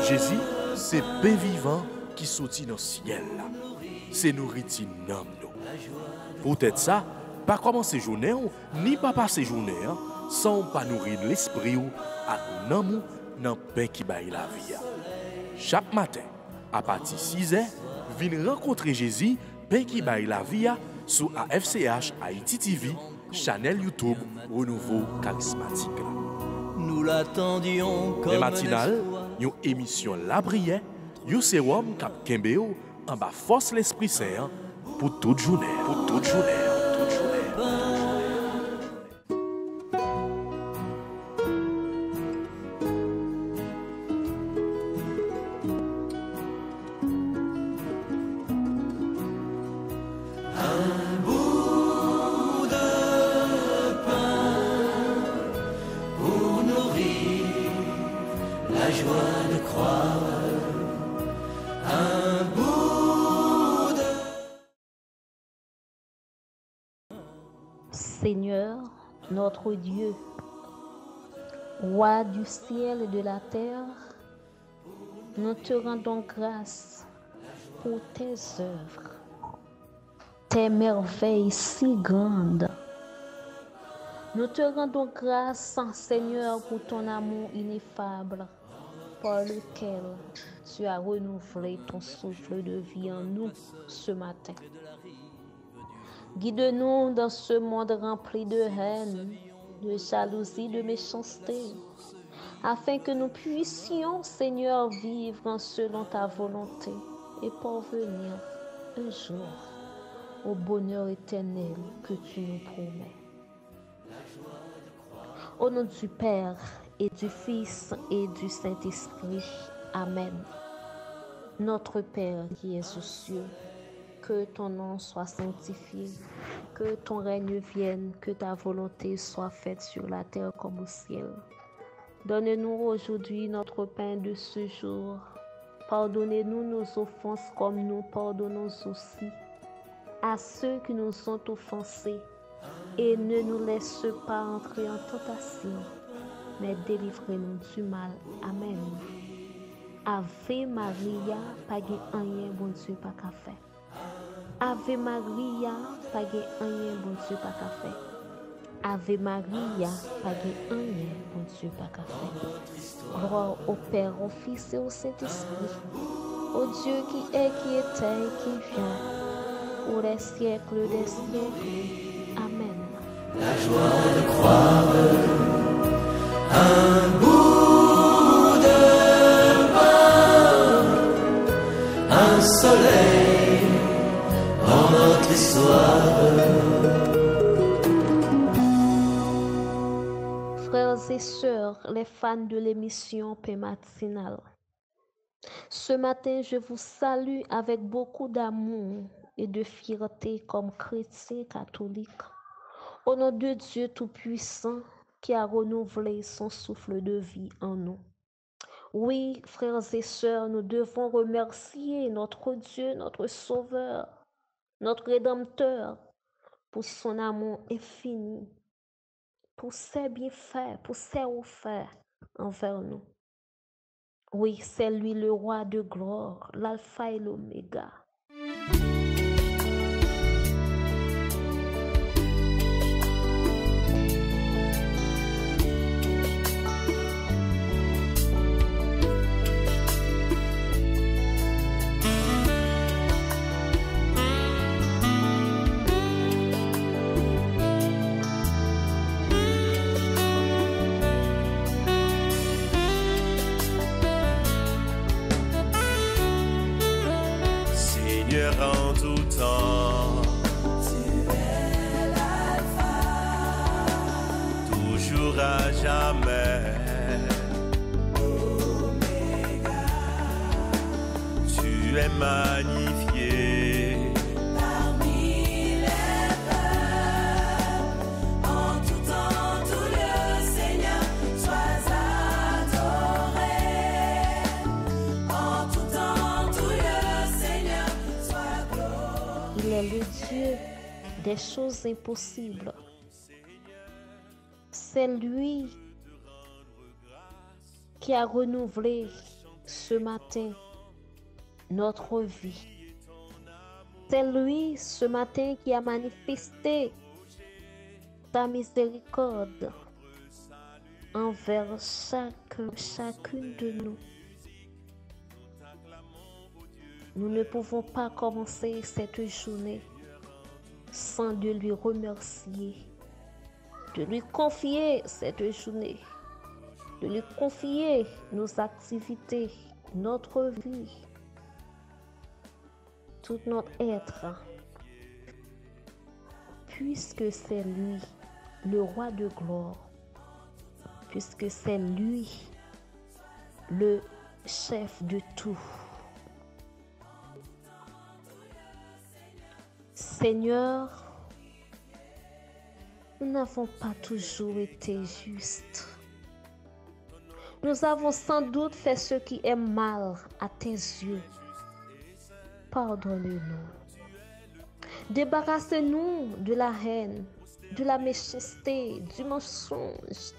Jésus, c'est pain vivant qui sortit dans le ciel. C'est nourriture dans nous. Peut-être ça, pas commencer journée ni pas passer journée sans pas nourrir l'esprit ou à nous dans le pain qui baille la vie. Chaque matin, à partir de 6h, venez rencontrer Jésus, pain qui baille la vie sur AFCH Haïti TV, channel YouTube Renouveau Charismatique. Nous l'attendions comme les matinales, une émission La Prière, un sérum cap Kembeo en bas force l'Esprit Saint pour toute journée. Pour toute journée. Toute journée. La joie de croire, un bout de... Seigneur, notre Dieu, Roi du ciel et de la terre, nous te rendons grâce pour tes œuvres, tes merveilles si grandes. Nous te rendons grâce, Seigneur, pour ton amour ineffable, par lequel tu as renouvelé ton souffle de vie en nous ce matin. Guide-nous dans ce monde rempli de haine, de jalousie, de méchanceté, afin que nous puissions, Seigneur, vivre selon ta volonté et parvenir un jour au bonheur éternel que tu nous promets. Au nom du Père et du Fils et du Saint-Esprit. Amen. Notre Père qui es aux cieux, que ton nom soit sanctifié, que ton règne vienne, que ta volonté soit faite sur la terre comme au ciel. Donne-nous aujourd'hui notre pain de ce jour. Pardonnez-nous nos offenses comme nous pardonnons aussi à ceux qui nous ont offensés. Et ne nous laisse pas entrer en tentation, mais délivre-nous du mal. Amen. Ave Maria, pas rien bon Dieu pas qu'à faire. Ave Maria, pas rien bon Dieu pas qu'à faire. Ave Maria, pas rien bon Dieu pas qu'à faire. Gloire au Père, au Fils et au Saint-Esprit, au Dieu qui est, qui était et qui vient, pour les siècles des siècles. Amen. La joie de croire, un bout de pain, un soleil dans notre histoire. Frères et sœurs, les fans de l'émission Pain Matinal, ce matin, je vous salue avec beaucoup d'amour et de fierté comme chrétien catholique. Au nom de Dieu Tout-Puissant qui a renouvelé son souffle de vie en nous. Oui, frères et sœurs, nous devons remercier notre Dieu, notre Sauveur, notre Rédempteur, pour son amour infini, pour ses bienfaits, pour ses offerts envers nous. Oui, c'est lui le roi de gloire, l'alpha et l'oméga. Seigneur en tout temps, Tu es l'alpha, toujours à jamais. Oméga, Tu es magnifié, parmi les peuples, en tout temps, tout lieu, Seigneur, sois adoré. En tout temps, tout lieu, Seigneur, sois glorifié. Il est le Dieu des choses impossibles. C'est lui qui a renouvelé ce matin notre vie. C'est lui ce matin qui a manifesté ta miséricorde envers chacune de nous. Nous ne pouvons pas commencer cette journée sans de lui remercier, de lui confier cette journée, de lui confier nos activités, notre vie, tout notre être, puisque c'est lui, le roi de gloire, puisque c'est lui, le chef de tout. Seigneur, nous n'avons pas toujours été justes. Nous avons sans doute fait ce qui est mal à tes yeux. Pardonne-nous. Débarrasse-nous de la haine, de la méchanceté, du mensonge,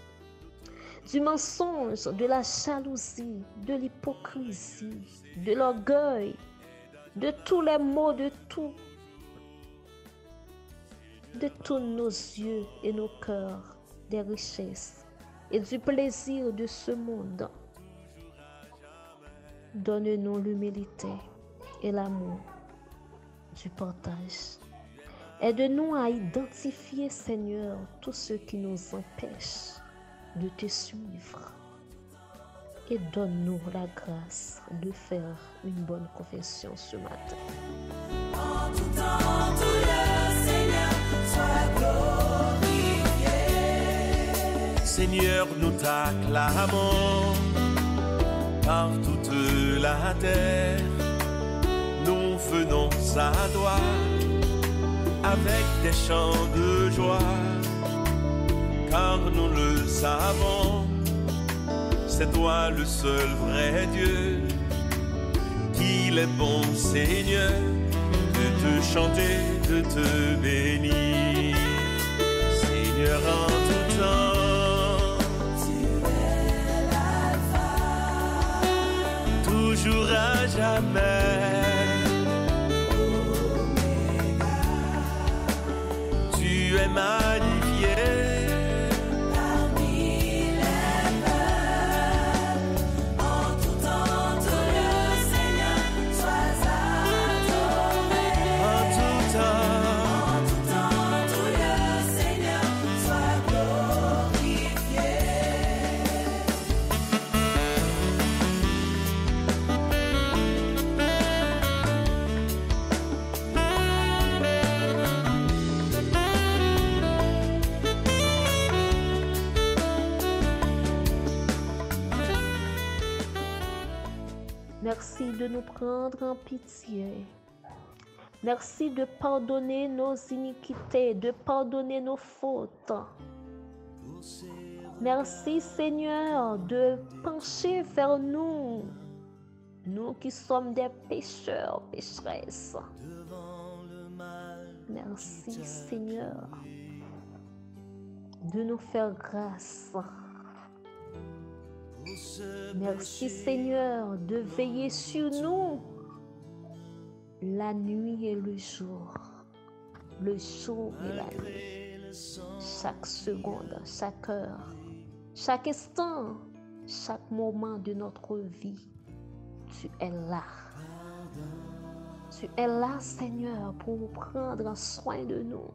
de la jalousie, de l'hypocrisie, de l'orgueil, de tous les maux, de tous nos yeux et nos cœurs, des richesses et du plaisir de ce monde. Donne-nous l'humilité et l'amour du partage. Aide-nous à identifier, Seigneur, tout ce qui nous empêche de te suivre. Et donne-nous la grâce de faire une bonne confession ce matin. En tout temps, tout le Seigneur soit glorifié. Seigneur, nous t'acclamons par toute la terre. Nous venons à toi avec des chants de joie, car nous le savons, c'est toi le seul vrai Dieu, qu'il est bon, Seigneur, de te chanter, de te bénir. Seigneur, en tout temps, Tu es l'alpha, toujours à jamais. Tu es magnifié parmi les peuples. En tout temps, tout le Seigneur soit adoré. en tout temps. En tout temps, tout le Seigneur soit glorifié. Merci de nous prendre en pitié. Merci de pardonner nos iniquités, de pardonner nos fautes. Merci Seigneur de pencher vers nous, nous qui sommes des pécheurs, pécheresses. Merci Seigneur de nous faire grâce. Merci Seigneur de veiller sur nous la nuit et le jour et la nuit, chaque seconde, chaque heure, chaque instant, chaque moment de notre vie. Tu es là. Tu es là, Seigneur, pour prendre soin de nous.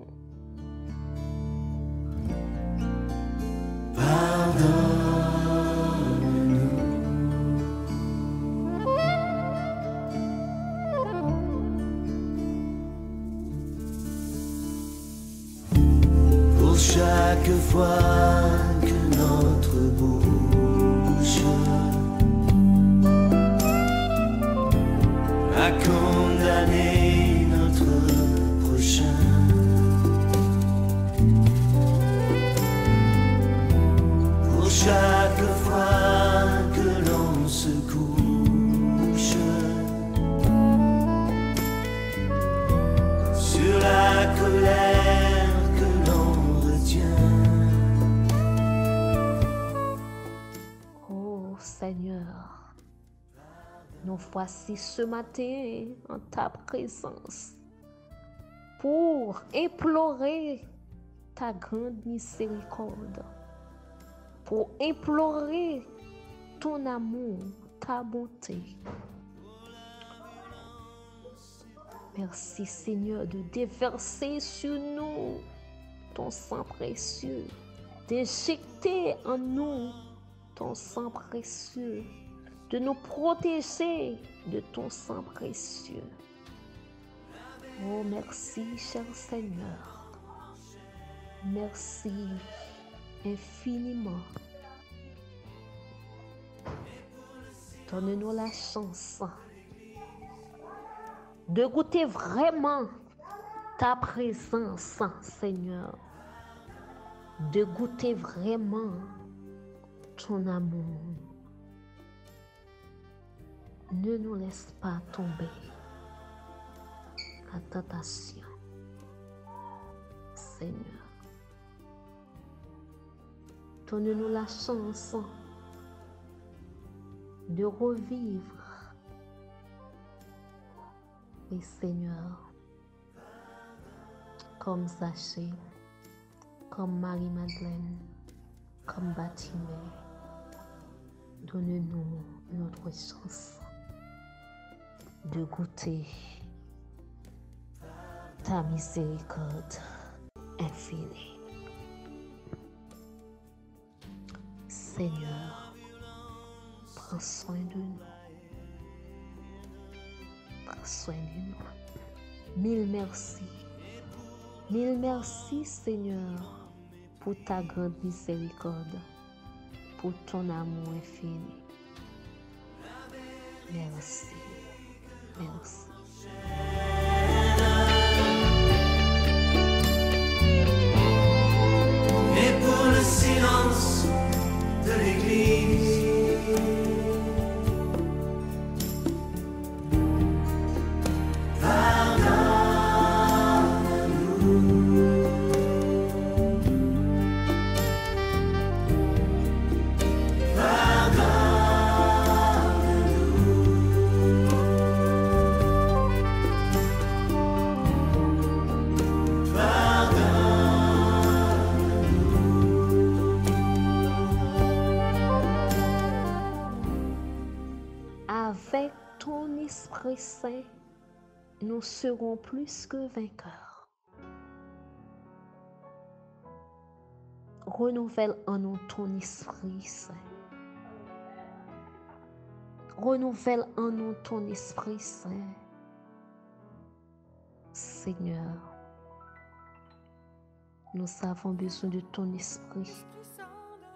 Pour chaque fois que notre bouche a condamné notre prochain, pour chaque fois que l'on se couche sur la colère que l'on retient. Oh Seigneur, nous voici ce matin en ta présence pour implorer ta grande miséricorde, pour implorer ton amour, ta bonté. Merci Seigneur de déverser sur nous ton sang précieux, d'injecter en nous ton sang précieux, de nous protéger de ton sang précieux. Oh, merci, cher Seigneur. Merci infiniment. Donne-nous la chance de goûter vraiment ta présence, Seigneur. De goûter vraiment ton amour. Ne nous laisse pas tomber la tentation, Seigneur. Donne-nous la chance de revivre. Et Seigneur, comme Zachée, comme Marie-Madeleine, comme Batimée, donne-nous notre chance de goûter ta miséricorde infinie. Seigneur, prends soin de nous. Prends soin de nous. Mille merci. Mille merci, Seigneur, pour ta grande miséricorde, pour ton amour infini. Merci. Merci. Et pour le silence de l'église, Avec ton Esprit Saint, nous serons plus que vainqueurs. Renouvelle en nous ton Esprit Saint. Renouvelle en nous ton Esprit Saint. Seigneur, nous avons besoin de ton Esprit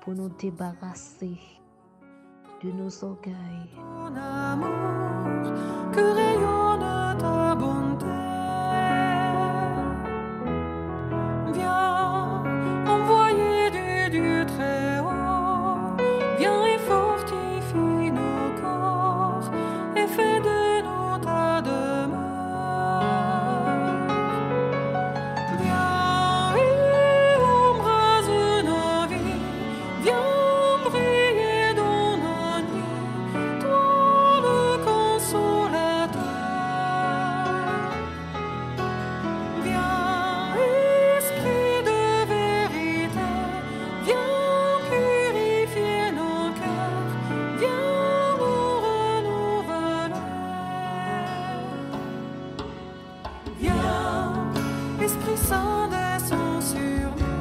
pour nous débarrasser de nos orgueils. Ton amour que rayonne ta bonté. Viens envoyer du Très-Haut. Viens et fortifie nos corps et fais de nous ta demeure. Viens et embrase nos vies. Viens briller dans nos nuits. Toi le consolateur. Viens, Esprit de vérité. Viens purifier nos cœurs. Viens nous renouveler. Viens, Esprit Saint, descends sur nous.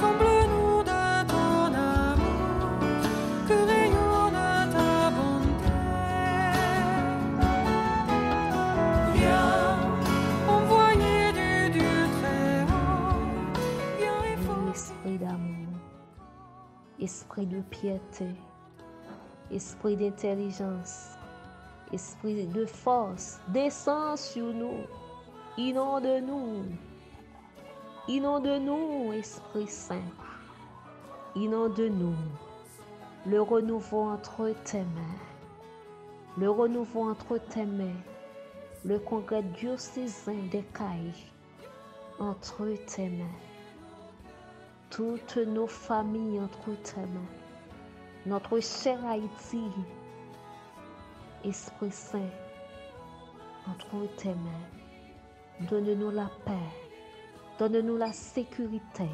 Comble-nous de ton amour, que rayonne ta bonté. Viens, envoyer du Très-Haut. Viens et Esprit d'amour, esprit de piété, esprit d'intelligence, esprit de force, descends sur nous, inonde-nous, Esprit Saint, inonde-nous, le renouveau entre tes mains, le renouveau entre tes mains, le congrès diocésain des Cailles entre tes mains, toutes nos familles entre tes mains, notre cher Haïti. Esprit Saint, entre tes mains, donne-nous la paix, donne-nous la sécurité.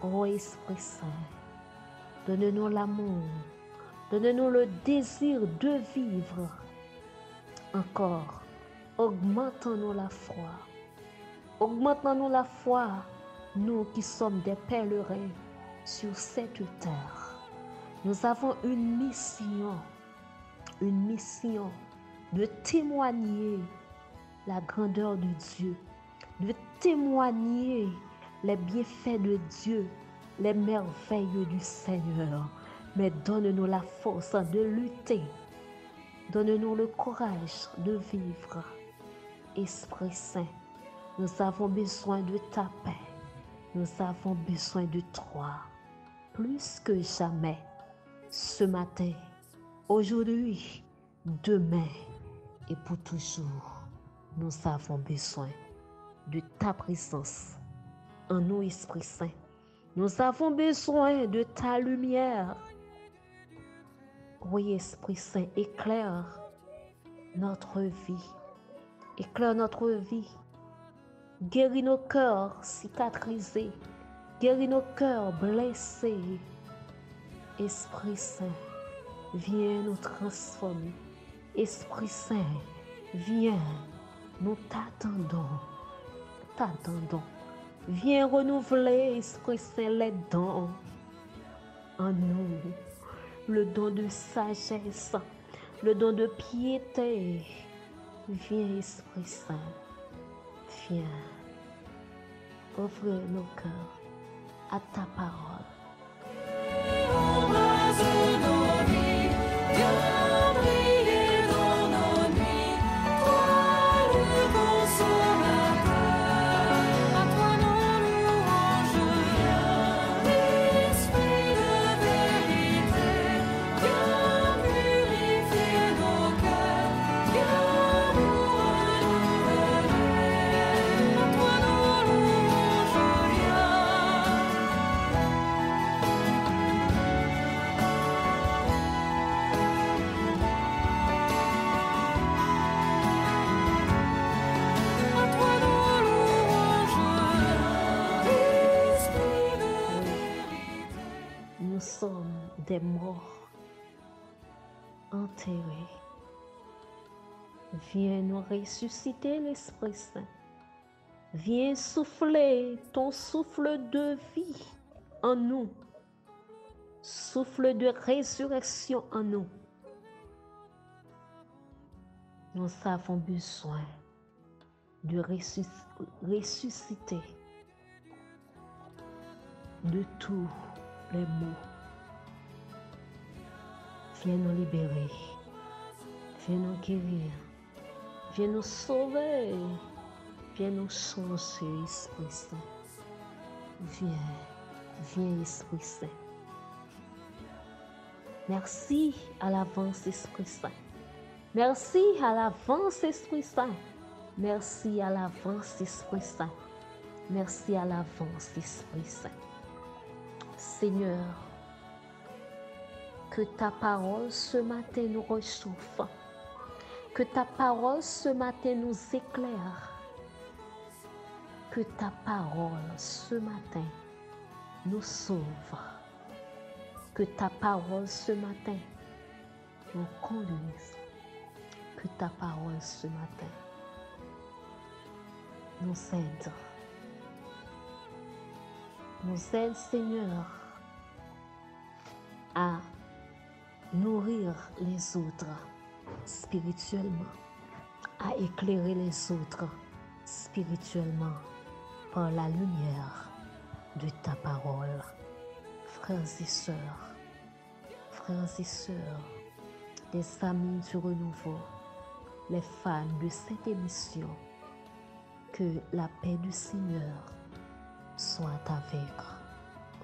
Ô Esprit Saint, donne-nous l'amour, donne-nous le désir de vivre. Encore, augmentons-nous la foi. Augmentons-nous la foi, nous qui sommes des pèlerins sur cette terre. Nous avons une mission de témoigner la grandeur de Dieu, de témoigner les bienfaits de Dieu, les merveilles du Seigneur. Mais donne-nous la force de lutter. Donne-nous le courage de vivre. Esprit Saint, nous avons besoin de ta paix. Nous avons besoin de toi. Plus que jamais. Ce matin, aujourd'hui, demain et pour toujours, nous avons besoin de ta présence en nous, Esprit Saint. Nous avons besoin de ta lumière. Oui, Esprit Saint, éclaire notre vie. Éclaire notre vie. Guéris nos cœurs cicatrisés. Guéris nos cœurs blessés. Esprit Saint, viens nous transformer. Esprit Saint, viens, nous t'attendons. Viens renouveler, Esprit Saint, les dons en nous. Le don de sagesse, le don de piété. Viens, Esprit Saint, viens. Ouvre nos cœurs à ta parole. Nous sommes des morts enterrés. Viens nous ressusciter, l'Esprit Saint. Viens souffler ton souffle de vie en nous. Souffle de résurrection en nous. Nous avons besoin de ressusciter de tous les maux. Viens nous libérer. Viens nous guérir. Viens nous sauver. Viens nous changer, Esprit Saint. Viens, Esprit Saint. Merci à l'avance, Esprit Saint. Merci à l'avance, Esprit Saint. Merci à l'avance, Esprit Saint. Merci à l'avance, Esprit Saint. Seigneur, que ta parole ce matin nous réchauffe. Que ta parole ce matin nous éclaire. Que ta parole ce matin nous sauve. Que ta parole ce matin nous conduise. Que ta parole ce matin nous aide. Nous aide, Seigneur, à nourrir les autres spirituellement, à éclairer les autres spirituellement par la lumière de ta parole. Frères et sœurs, les amis du renouveau, les fans de cette émission, que la paix du Seigneur soit avec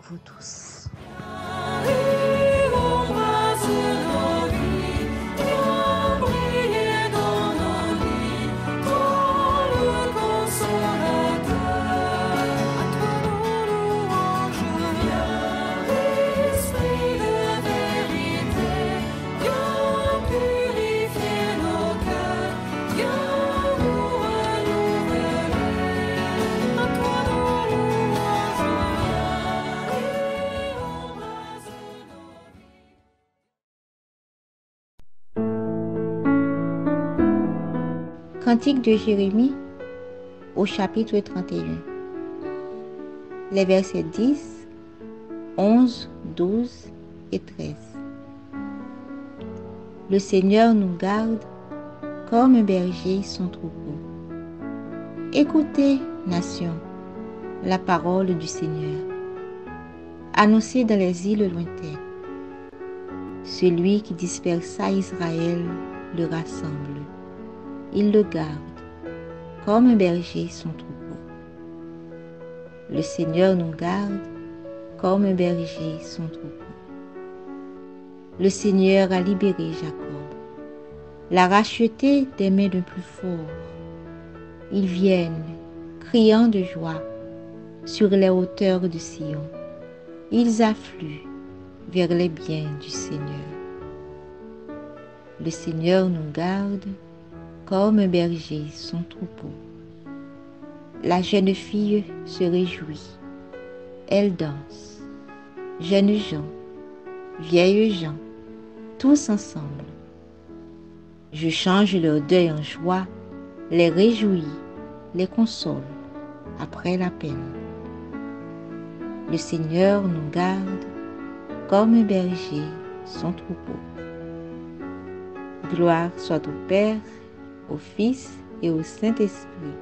vous tous. Esprit de Cantique de Jérémie au chapitre 31. Les versets 10, 11, 12 et 13. Le Seigneur nous garde comme un berger son troupeau. Écoutez, nation, la parole du Seigneur, annoncée dans les îles lointaines. Celui qui dispersa Israël le rassemble. Il le garde comme un berger son troupeau. Le Seigneur nous garde comme un berger son troupeau. Le Seigneur a libéré Jacob, l'a racheté des mains d'un plus fort. Ils viennent, criant de joie, sur les hauteurs de Sion. Ils affluent vers les biens du Seigneur. Le Seigneur nous garde comme un berger son troupeau. La jeune fille se réjouit, elle danse. Jeunes gens, vieilles gens, tous ensemble. Je change leur deuil en joie, les réjouis, les console après la peine. Le Seigneur nous garde comme un berger son troupeau. Gloire soit au Père, au Fils et au Saint-Esprit,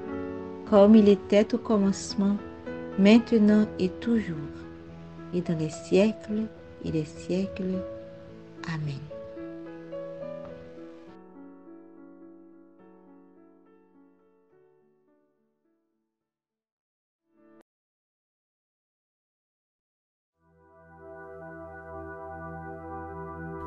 comme il était au commencement, maintenant et toujours, et dans les siècles et les siècles. Amen.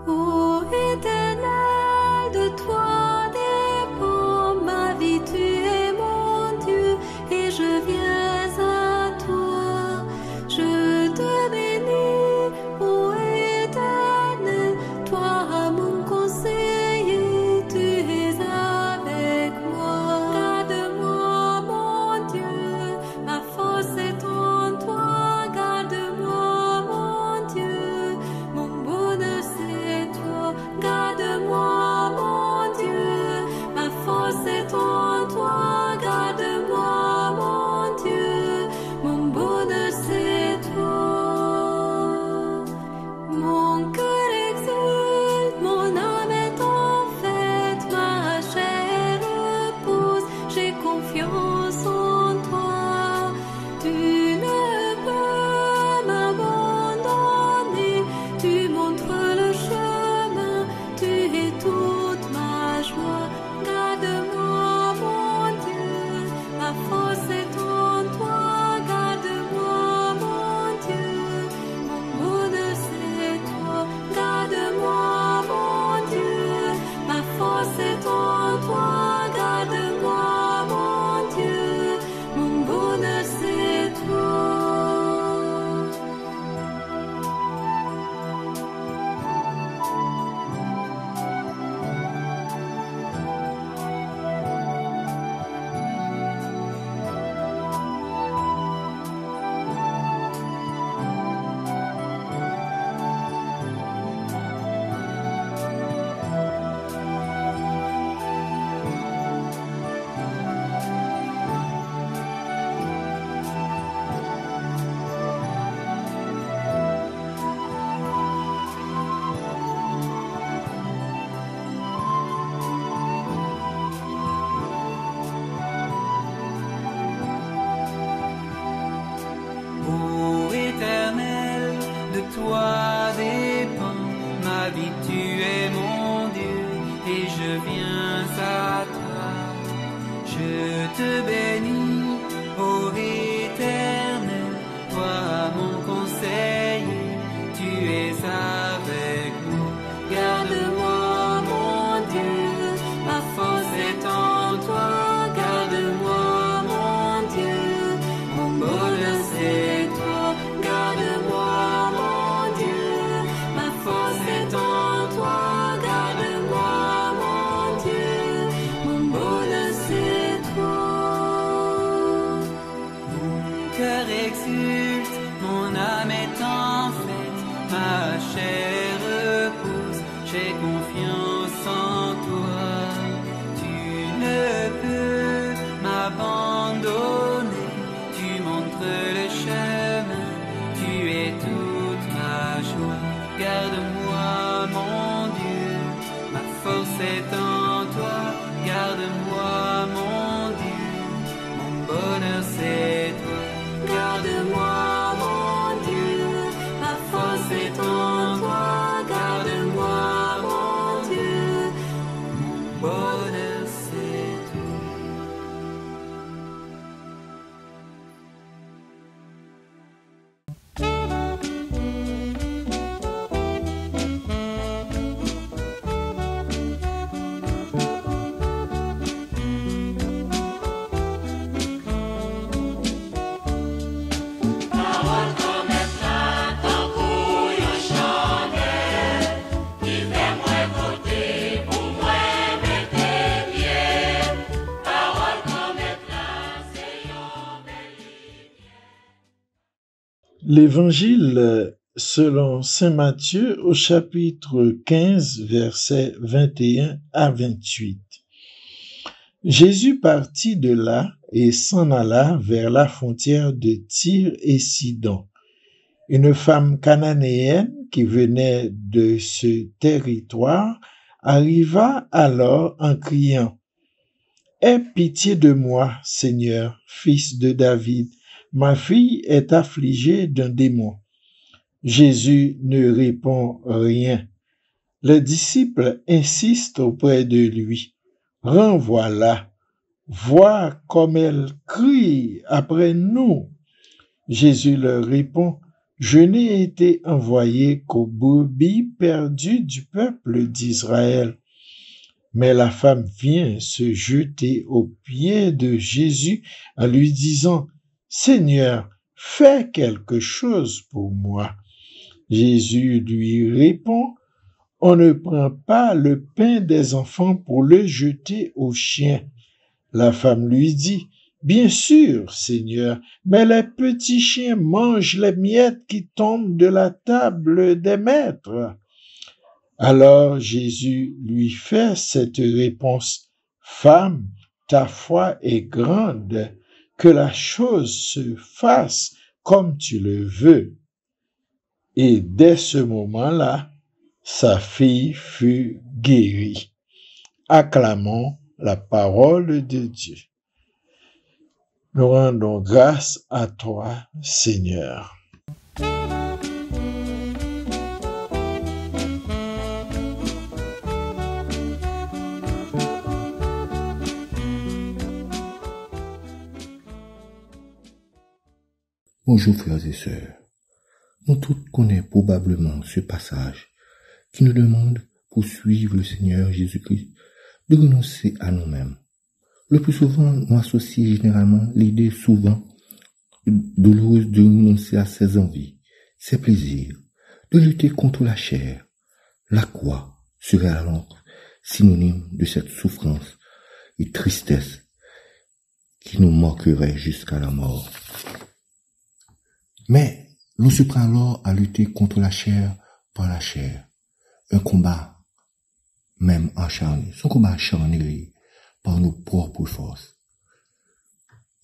Ô Éternel, de toi dépend ma vie, tu es mon Dieu, et je viens à toi. Je te bénis, ô Éternel, toi mon conseiller, tu es avec moi. Garde-moi, mon Dieu, ma force est en toi. Garde-moi, mon Dieu, mon bonheur c'est toi. Garde-moi, mon Dieu, ma force est en toi. Garde-moi, mon Dieu, mon bonheur c'est toi. Mon cœur exulte, mon âme est en fête, ma chair repose, j'ai confiance en toi. Tu ne peux m'abandonner, tu montres le chemin, tu es toute ma joie. Garde-moi, mon Dieu, ma force est en toi. Garde-moi, mon Dieu, mon bonheur c'est toi. Garde-moi, mon Dieu, ma force est en toi. Garde-moi, mon Dieu, mon bonheur c'est toi. Ô Éternel, de toi dépend ma vie, tu es mon Dieu, et je viens à toi. Je te bénis, ô Éternel, toi mon conseiller, tu es avec moi. Garde-moi, mon Dieu, ma force est en toi. Garde-moi, mon Dieu, mon bonheur c'est toi. Garde-moi, mon Dieu, ma force est en toi. Garde-moi, mon Dieu, mon bonheur c'est toi. Mon cœur exulte, mon âme est en fête, ma chair repose, j'ai confiance en toi. Tu ne peux Garde-moi, mon Dieu, ma force est en toi. Garde-moi, mon Dieu, mon bonheur c'est toi. Garde-moi, mon Dieu, ma force est en toi. Garde-moi, mon Dieu, Mon bonheur c'est toi. L'Évangile selon saint Matthieu au chapitre 15, versets 21 à 28. Jésus partit de là et s'en alla vers la frontière de Tyr et Sidon. Une femme cananéenne qui venait de ce territoire arriva alors en criant : « Aie pitié de moi, Seigneur, fils de David. Ma fille est affligée d'un démon. » Jésus ne répond rien. Les disciples insistent auprès de lui. « Renvoie-la. Vois comme elle crie après nous. » Jésus leur répond : « Je n'ai été envoyé qu'aux brebis perdues du peuple d'Israël. » Mais la femme vient se jeter aux pieds de Jésus en lui disant : « Seigneur, fais quelque chose pour moi. » Jésus lui répond : « On ne prend pas le pain des enfants pour le jeter aux chiens. » La femme lui dit : « Bien sûr, Seigneur, mais les petits chiens mangent les miettes qui tombent de la table des maîtres. » Alors Jésus lui fait cette réponse : « Femme, ta foi est grande, que la chose se fasse comme tu le veux. » Et dès ce moment-là, sa fille fut guérie. Acclamons la parole de Dieu. Nous rendons grâce à toi, Seigneur. Bonjour frères et sœurs. Nous tous connaissons probablement ce passage qui nous demande, pour suivre le Seigneur Jésus-Christ, de renoncer à nous-mêmes. Le plus souvent, nous associons généralement l'idée souvent douloureuse de renoncer à ses envies, ses plaisirs, de lutter contre la chair. La croix serait alors synonyme de cette souffrance et tristesse qui nous marquerait jusqu'à la mort. Mais l'on se prend alors à lutter contre la chair par la chair. Un combat même acharné. Son combat acharné par nos propres forces.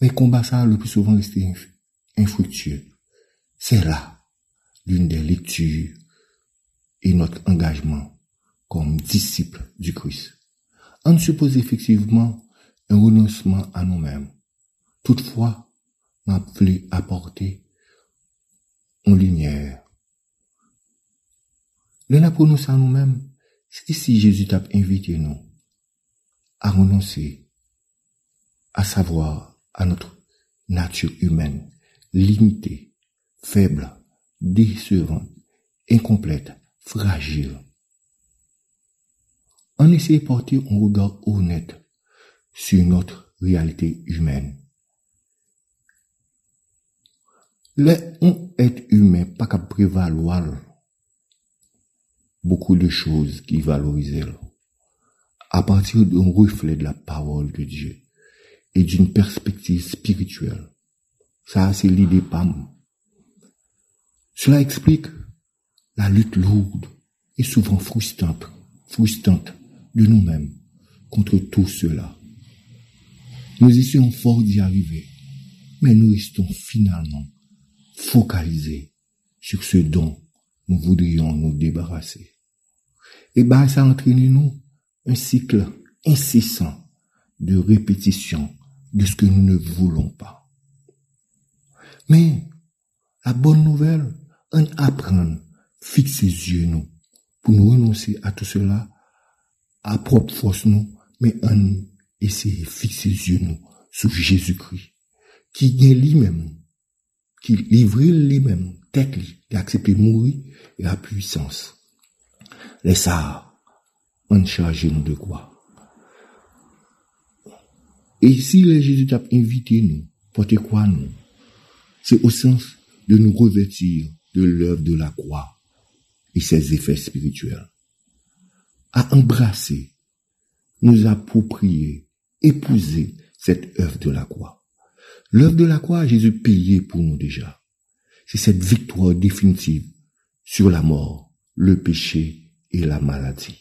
Mais combat ça, le plus souvent, reste infructueux. C'est là l'une des lectures et notre engagement comme disciples du Christ. On suppose effectivement un renoncement à nous-mêmes. Toutefois, on a voulu apporter en lumière. L'on a prononcé à nous-mêmes, c'est ici Jésus t'a invité nous à renoncer, à savoir à notre nature humaine, limitée, faible, décevante, incomplète, fragile. On essaie de porter un regard honnête sur notre réalité humaine. L'être humain pas qu'à prévaloir beaucoup de choses qui valorisent à partir d'un reflet de la parole de Dieu et d'une perspective spirituelle. Ça, c'est l'idée PAM. Cela explique la lutte lourde et souvent frustrante de nous-mêmes contre tout cela. Nous essayons fort d'y arriver, mais nous restons finalement focalisés sur ce dont nous voudrions nous débarrasser. Et ben, ça entraîne nous un cycle incessant de répétition de ce que nous ne voulons pas. Mais la bonne nouvelle, on apprend, fixer les yeux nous, pour nous renoncer à tout cela, à propre force nous, mais on essaie de fixer les yeux nous sur Jésus-Christ, qui est lui-même, qui livre lui-même, tête lui, qui a accepté de mourir et la puissance. Les ça, on charge nous de quoi? Et si le Jésus t'a invité nous, porter quoi nous? C'est au sens de nous revêtir de l'œuvre de la croix et ses effets spirituels. À embrasser, nous approprier, épouser cette œuvre de la croix. L'œuvre de la croix, Jésus payé pour nous déjà. C'est cette victoire définitive sur la mort, le péché et la maladie.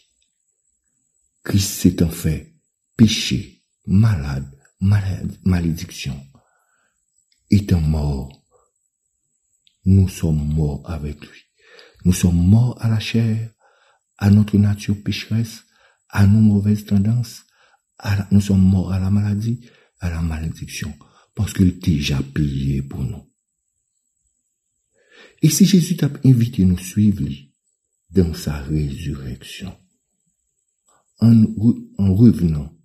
Christ s'étant fait péché, malédiction, étant mort, nous sommes morts avec lui. Nous sommes morts à la chair, à notre nature pécheresse, à nos mauvaises tendances, nous sommes morts à la maladie, à la malédiction, parce qu'il a déjà payé pour nous. Et si Jésus t'a invité à nous suivre dans sa résurrection, en revenant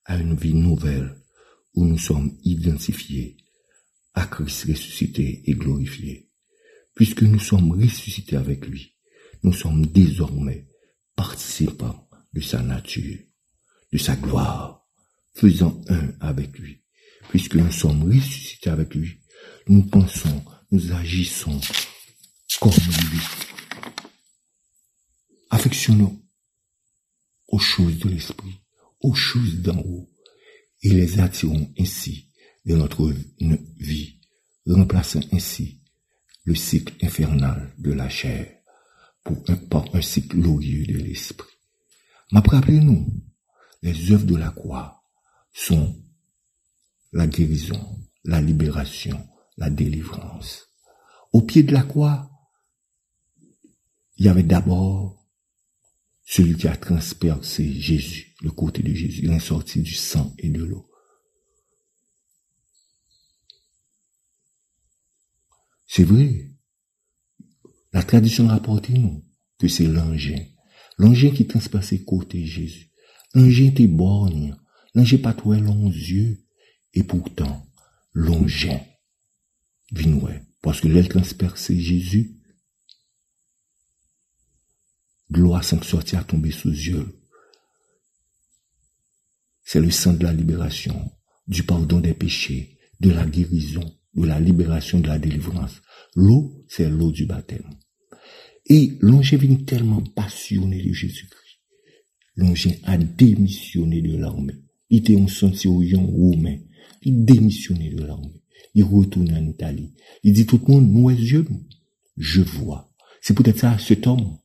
à une vie nouvelle où nous sommes identifiés à Christ ressuscité et glorifié, puisque nous sommes ressuscités avec lui, nous sommes désormais participants de sa nature, de sa gloire, faisant un avec lui. Puisque nous sommes ressuscités avec lui, nous pensons, nous agissons comme lui. Affectionnons aux choses de l'esprit, aux choses d'en haut, et les attirons ainsi de notre vie, remplaçant ainsi le cycle infernal de la chair par un cycle glorieux de l'esprit. Mais rappelez-nous, les œuvres de la croix sont la guérison, la libération, la délivrance. Au pied de la croix, il y avait d'abord celui qui a transpercé Jésus, le côté de Jésus. Il est sorti du sang et de l'eau. C'est vrai. La tradition rapporte nous que c'est l'engin. L'engin qui transperçait côté Jésus. L'engin était borgne. L'engin pas trop longs yeux. Et pourtant, l'engin vinouait. Parce que l'elle transperçait Jésus. Gloire sans sortir à tomber sous yeux. C'est le sang de la libération, du pardon des péchés, de la guérison, de la libération, de la délivrance. L'eau, c'est l'eau du baptême. Et l'ongin vient tellement passionné de Jésus-Christ. L'ongin a démissionné de l'armée. Il était un centurion romain. Il démissionné de l'armée. Il retourne en Italie. Il dit tout le monde, nous, yeux, je vois. C'est peut-être ça, cet homme.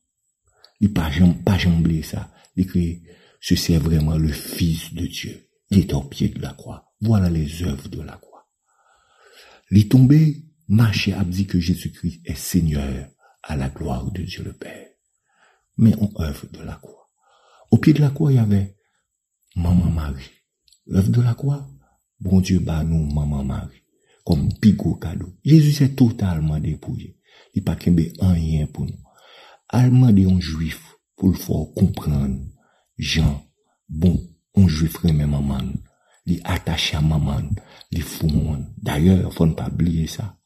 Il pas jamblé ça. Il crie, ceci est vraiment le Fils de Dieu. Il est au pied de la croix. Voilà les œuvres de la croix. Il est tombé, marché, a dit que Jésus-Christ est Seigneur à la gloire de Dieu le Père. Mais on œuvre de la croix. Au pied de la croix, il y avait Maman Marie. L'œuvre de la croix, bon Dieu bat nous Maman Marie, comme pigot cadeau. Jésus s'est totalement dépouillé. Il n'a pas qu'un rien pour nous. Allemand de un juif, pour le faire comprendre, Jean, bon, un juif remet maman, il attaché à maman, il fout. D'ailleurs, faut ne pas oublier ça.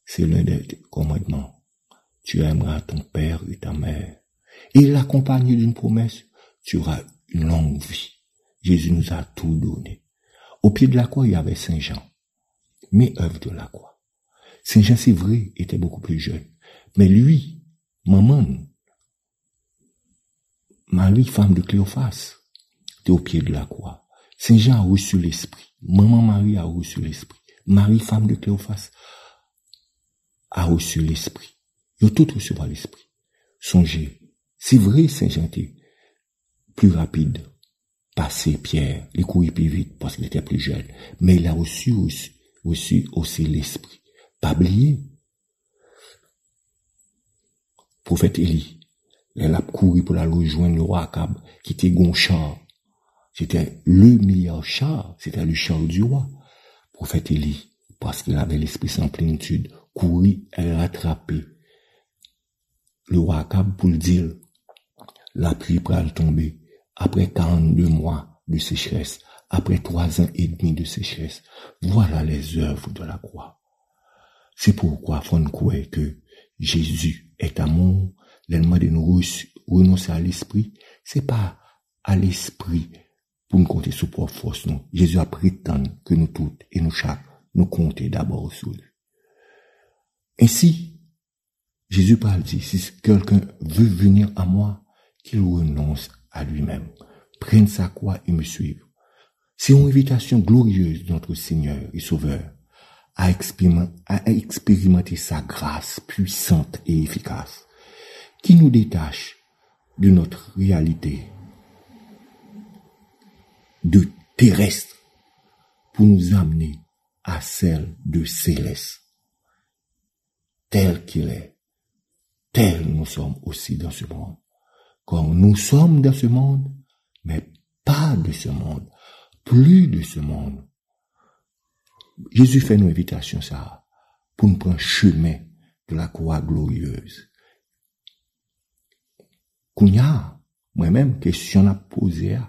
C'est l'un des commandements. Tu aimeras ton père et ta mère. Et il accompagne d'une promesse, tu auras une longue vie. Jésus nous a tout donné. Au pied de la croix, il y avait Saint Jean. Mais œuvre de la croix. Saint Jean, c'est vrai, était beaucoup plus jeune. Mais lui, maman, Marie, femme de Cléophas, était au pied de la croix. Saint Jean a reçu l'esprit. Maman Marie a reçu l'esprit. Marie, femme de Cléophas, a reçu l'esprit. Ils ont tout reçu par l'esprit. Songez. C'est vrai, Saint Jean était plus rapide. Passer Pierre, il courait plus vite parce qu'il était plus jeune. Mais il a reçu aussi l'esprit. Pas oublier. Prophète Élie, elle a couru pour la rejoindre le roi Akab, qui était gon char. C'était le meilleur char, c'était le char du roi. Prophète Élie, parce qu'il avait l'esprit sans plénitude, courit et rattrapé le roi Akab pour le dire, la pluie pourra tomber après 42 mois de sécheresse, après 3 ans et demi de sécheresse. Voilà les œuvres de la croix. C'est pourquoi faut nous croire que Jésus est amour, l'ennemi de nous renoncer à l'esprit, c'est pas à l'esprit pour nous compter sur propre force, non. Jésus a prétendu que nous toutes et nous chaque, nous compter d'abord sur lui. Ainsi, Jésus parle dit, si quelqu'un veut venir à moi, qu'il renonce à lui-même, prenne sa croix et me suive. C'est une invitation glorieuse de notre Seigneur et Sauveur à expérimenter sa grâce puissante et efficace, qui nous détache de notre réalité de terrestre pour nous amener à celle de céleste. Tel qu'il est, tel nous sommes aussi dans ce monde. Quand nous sommes dans ce monde, mais pas de ce monde, plus de ce monde. Jésus fait une invitation ça pour nous prendre chemin de la croix glorieuse. Kounya, moi-même, question à poser,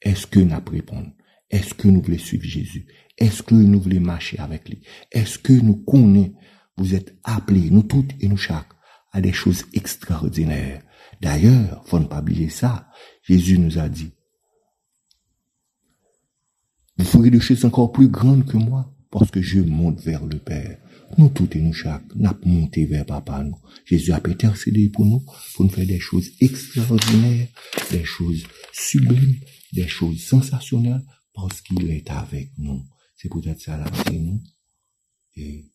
est-ce que nous répondons? Est-ce que nous voulons suivre Jésus? Est-ce que nous voulons marcher avec lui? Est-ce que nous connaissons, vous êtes appelés, nous toutes et nous chaque, à des choses extraordinaires? D'ailleurs, faut ne pas oublier ça. Jésus nous a dit, vous ferez des choses encore plus grandes que moi, parce que je monte vers le Père. Nous toutes et nous chaque, nous avons monté vers Papa nous. Jésus a intercédé pour nous faire des choses extraordinaires, des choses sublimes, des choses sensationnelles, parce qu'il est avec nous. C'est peut-être ça là, c'est nous. Et,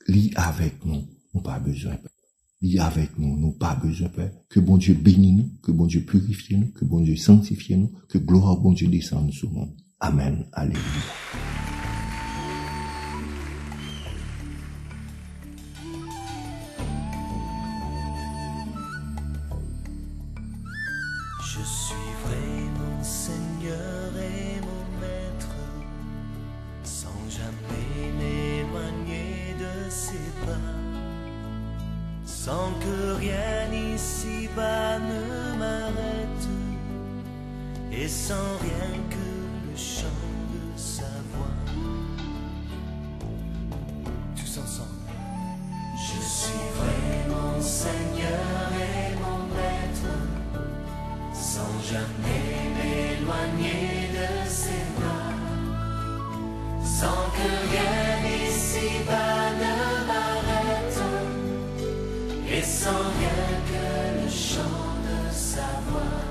lui avec nous, nous pas besoin. Lui avec nous, nous pas besoin. Que bon Dieu bénisse nous, que bon Dieu purifie nous, que bon Dieu sanctifie nous, que gloire au bon Dieu descende sur nous. Amen. Alléluia. Je suivrai mon Seigneur et mon Maître, sans jamais m'éloigner de ses pas, sans que rien ici-bas ne m'arrête, et sans rien que le chant de sa voix. Tous ensemble. Je suivrai mon Seigneur et mon Maître, sans jamais m'éloigner de ses bras, sans que rien ici-bas ne m'arrête, et sans rien que le chant de sa voix.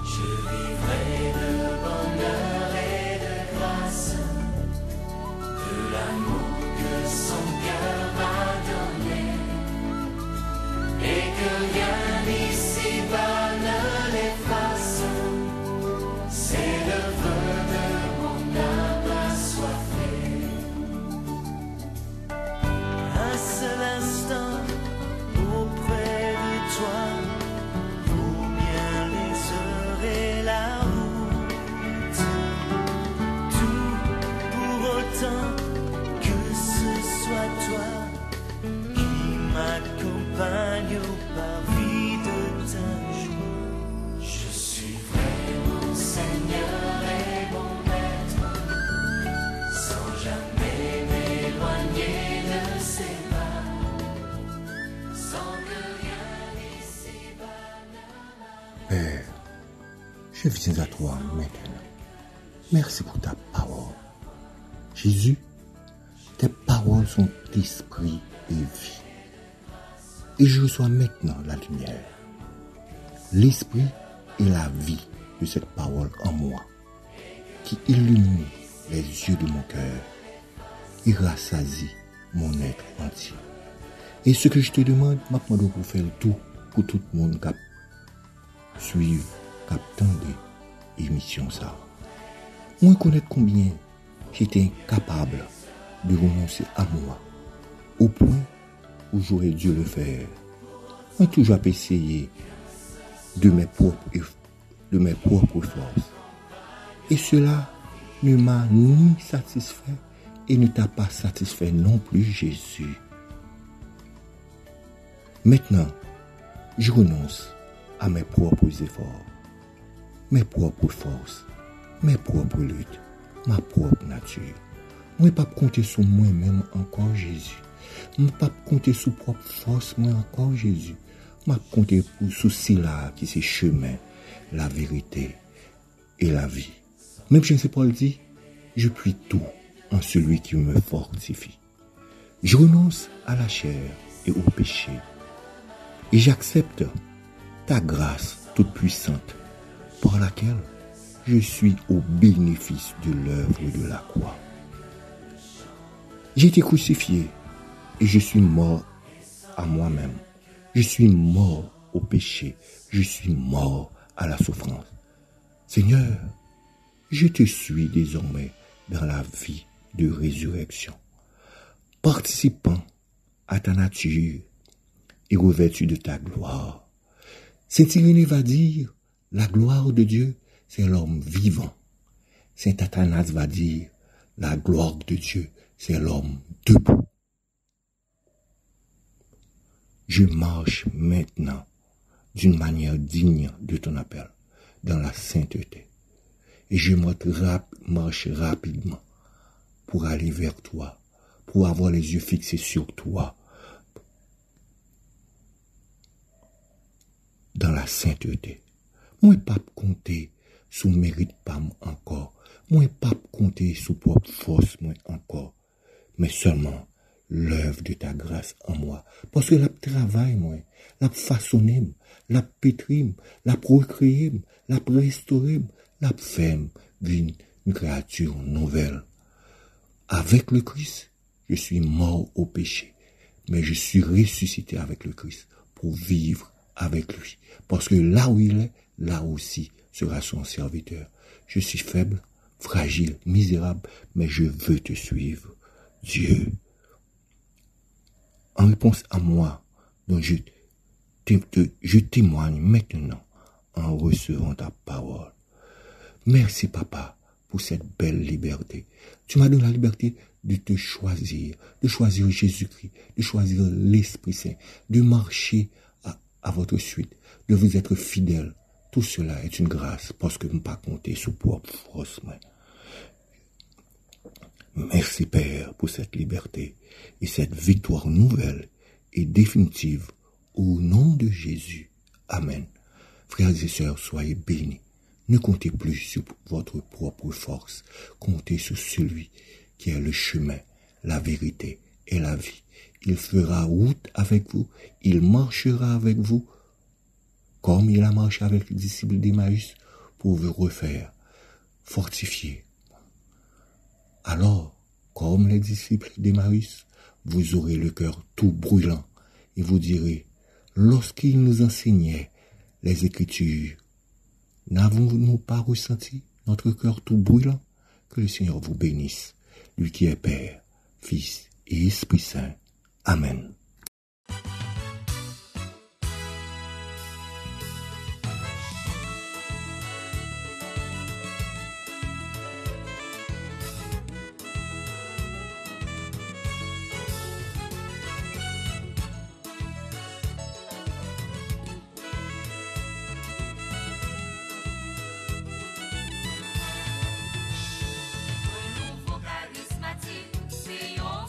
Je vivrai de bonheur et de grâce, de l'amour que son cœur m'a donné, et que rien ici-bas ne l'efface. C'est le vœu de mon âme assoiffée. Un seul instant auprès de toi vaut bien les heures et la route. Tout pour autant que ce soit toi qui m'accompagne au parvis de ta joie. Je suivrai mon Seigneur et mon Maître, sans jamais m'éloigner de ses pas, sans que rien ici-bas ne Père, je viens à toi maintenant. Merci pour ta parole. Jésus, tes paroles sont esprit et vie. Et je reçois maintenant la lumière, l'esprit et la vie de cette parole en moi, qui illumine les yeux de mon cœur et rassasie mon être entier. Et ce que je te demande, maintenant pour faire tout pour tout le monde qui suit, qui attend l'émission ça. Moi, connaître combien j'étais incapable de renoncer à moi, au point où j'aurais dû le faire. J'ai toujours essayé de mes propres forces. Et cela ne m'a ni satisfait et ne t'a pas satisfait non plus, Jésus. Maintenant, je renonce à mes propres efforts, mes propres forces, mes propres luttes, ma propre nature. Moi, pas compter sur moi-même encore, Jésus. Moi, pas compter sur propre force, moi encore, Jésus. Moi, compter sur cela qui c'est chemin, la vérité et la vie. Même Saint Paul dit, je puis tout en celui qui me fortifie. Je renonce à la chair et au péché. Et j'accepte ta grâce toute puissante par laquelle je suis au bénéfice de l'œuvre de la croix. J'ai été crucifié et je suis mort à moi-même. Je suis mort au péché. Je suis mort à la souffrance. Seigneur, je te suis désormais dans la vie de résurrection, participant à ta nature et revêtu de ta gloire. Saint Irénée va dire, la gloire de Dieu, c'est l'homme vivant. Saint Athanas va dire, la gloire de Dieu, c'est l'homme debout. Je marche maintenant d'une manière digne de ton appel, dans la sainteté. Et je marche rapidement pour aller vers toi, pour avoir les yeux fixés sur toi, dans la sainteté. Moi, pas compter sous mérite pas encore. Moi, pas compter sous propre force moi encore. Mais seulement l'œuvre de ta grâce en moi. Parce que la travail, moi, la façonner, la pétrir, la procréer, la restaurer, la faire une créature nouvelle. Avec le Christ, je suis mort au péché, mais je suis ressuscité avec le Christ pour vivre avec lui. Parce que là où il est, là aussi sera son serviteur. Je suis faible, fragile, misérable, mais je veux te suivre. Dieu, en réponse à moi, dont je témoigne maintenant en recevant ta parole. Merci, Papa, pour cette belle liberté. Tu m'as donné la liberté de te choisir, de choisir Jésus-Christ, de choisir l'Esprit Saint, de marcher à votre suite, de vous être fidèle. Tout cela est une grâce parce que nous ne pas compter sur propre force. Merci, Père, pour cette liberté et cette victoire nouvelle et définitive au nom de Jésus. Amen. Frères et sœurs, soyez bénis. Ne comptez plus sur votre propre force. Comptez sur celui qui est le chemin, la vérité et la vie. Il fera route avec vous. Il marchera avec vous comme il a marché avec les disciples d'Emmaüs pour vous refaire, fortifier. Alors, comme les disciples d'Emmaüs, vous aurez le cœur tout brûlant et vous direz, lorsqu'il nous enseignait les Écritures, n'avons-nous pas ressenti notre cœur tout brûlant? Que le Seigneur vous bénisse, lui qui est Père, Fils et Esprit Saint. Amen. Renouveau charismatique, c'est un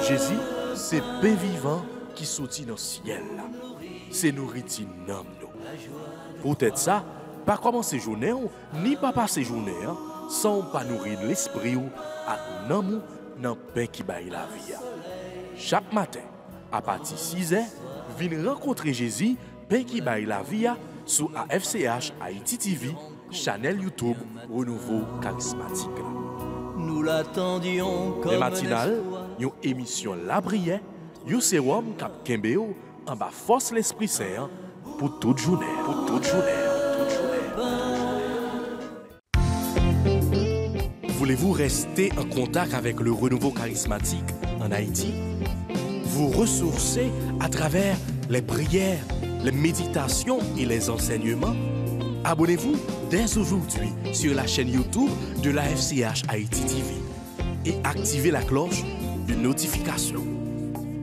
Jésus, c'est pain vivant qui sortit dans le ciel. C'est nourriture nam nous. Peut-être ça, pas commencer journée ni pas passer journée sans pas nourrir l'esprit ou à nan dans pain qui baille la vie. Chaque matin, à partir de 6h, viens rencontrer Jésus, pain qui baille la vie sur AFCH Haïti TV, channel YouTube Renouveau Charismatique. Nous l'attendions comme Les matinales, une émission La Brière, un sérum cap Kembeo en bas force l'Esprit Saint pour toute journée. Pour toute journée. Voulez-vous rester en contact avec le renouveau charismatique en Haïti? Vous ressourcer à travers les prières, les méditations et les enseignements? Abonnez-vous dès aujourd'hui sur la chaîne YouTube de la FCH Haïti TV et activez la cloche de notification.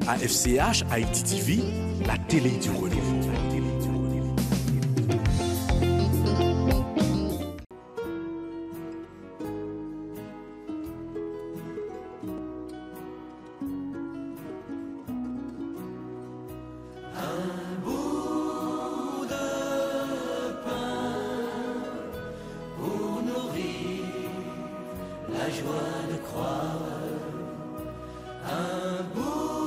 AFCH Haïti TV, la télé du renouveau. La joie de croire un bout